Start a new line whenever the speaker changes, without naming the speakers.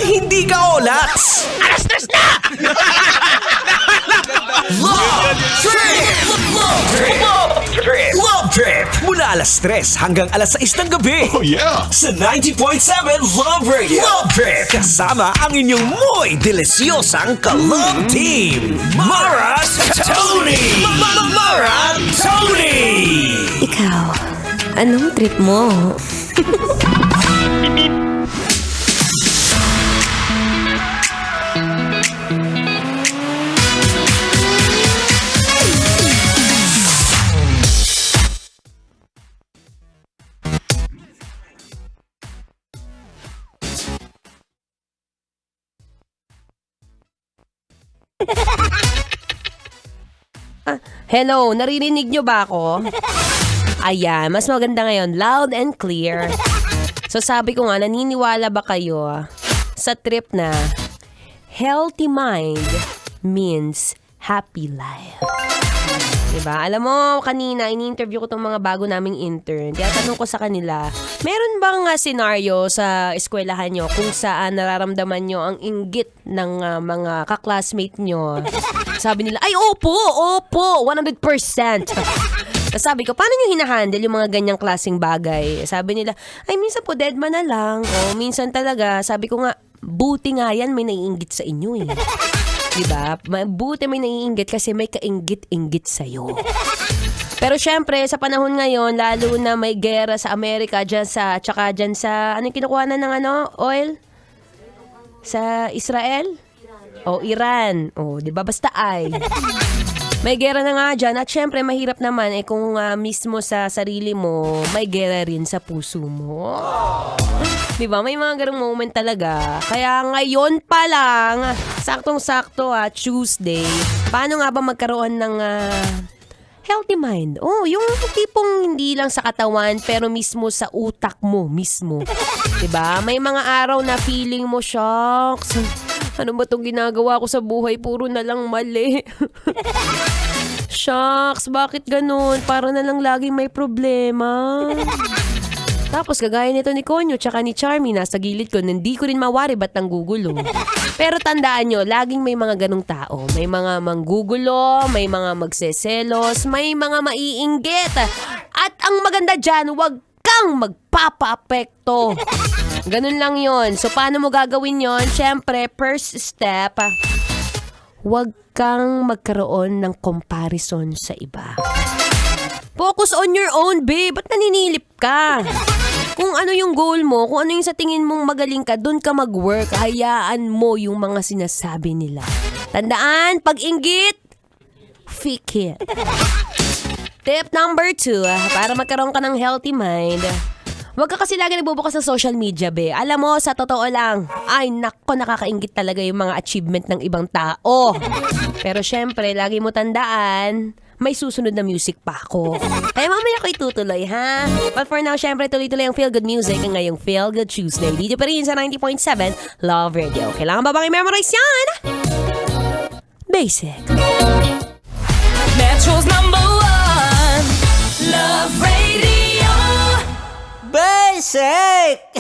hindi ka olats!
Alas tres na!
Love Trip! Love Trip! Love Trip! Mula alas 3 hanggang alas 6 ng gabi.
Oh yeah!
Sa 90.7 Love Radio. Love Trip! Kasama ang inyong muy delisyosang ka-love team. Mara Tony! Mara Tony!
Ikaw, anong trip mo? Hello, naririnig nyo ba ako? Ayan, mas maganda ngayon, loud and clear. So sabi ko nga, naniniwala ba kayo sa trip na healthy mind means happy life? Diba? Alam mo, kanina, ini-interview ko tong mga bago naming intern. Kaya tanong ko sa kanila, meron bang scenario sa eskwelahan nyo kung saan nararamdaman nyo ang inggit ng mga kaklasmate nyo? Sabi nila, ay opo, 100%. Sabi ko, paano nyo hinahandle yung mga ganyang klaseng bagay? Sabi nila, ay minsan po deadman na lang. O minsan talaga, sabi ko nga, buti nga yan, may naiinggit sa inyo eh. Diba? Buti may naiinggit kasi may kainggit-inggit sa'yo. Pero syempre, sa panahon ngayon, lalo na may gera sa Amerika, tsaka dyan sa, anong kinukuha na ng oil? Sa Israel? O Iran? O, diba? Basta ay. May gera na nga dyan at syempre mahirap naman kung mismo sa sarili mo, may gera rin sa puso mo. Diba? May mga ganong moment talaga. Kaya ngayon pa lang, saktong-sakto Tuesday, paano nga ba magkaroon ng healthy mind? Oh, yung tipong hindi lang sa katawan pero mismo sa utak mo mismo. Diba? May mga araw na feeling mo, shocks. Ano ba itong ginagawa ko sa buhay? Puro na lang mali. Shucks, bakit ganun? Para na lang laging may problema. Tapos kagaya nito ni Konyo tsaka ni Charmy, nasa gilid ko, hindi ko rin mawari ba't nanggugulo. Pero tandaan nyo, laging may mga ganong tao. May mga manggugulo, may mga magseselos, may mga maiinggit. At ang maganda dyan, huwag kang magpapa-apekto. Ganun lang yon. So, paano mo gagawin yon? Siyempre, first step, huwag kang magkaroon ng comparison sa iba. Focus on your own, babe. Ba't naninilip ka? Kung ano yung goal mo, kung ano yung sa tingin mong magaling ka, dun ka mag-work. Hayaan mo yung mga sinasabi nila. Tandaan, pag-inggit, fake it. Tip number 2, para magkaroon ka ng healthy mind, huwag ka kasi lagi nagbubukas sa social media, be. Alam mo, sa totoo lang, ay nako, nakakainggit talaga yung mga achievement ng ibang tao. Pero syempre, lagi mo tandaan, may susunod na music pa ako. Kaya mamaya ko itutuloy, ha? But for now, syempre, tuloy-tuloy ang Feel Good Music ang ngayong Feel Good Tuesday. Dito pa rin sa 90.7 Love Radio. Kailangan ba bang i-memorize yan? Basic.
Metro's #1 Love Radio.
Basic!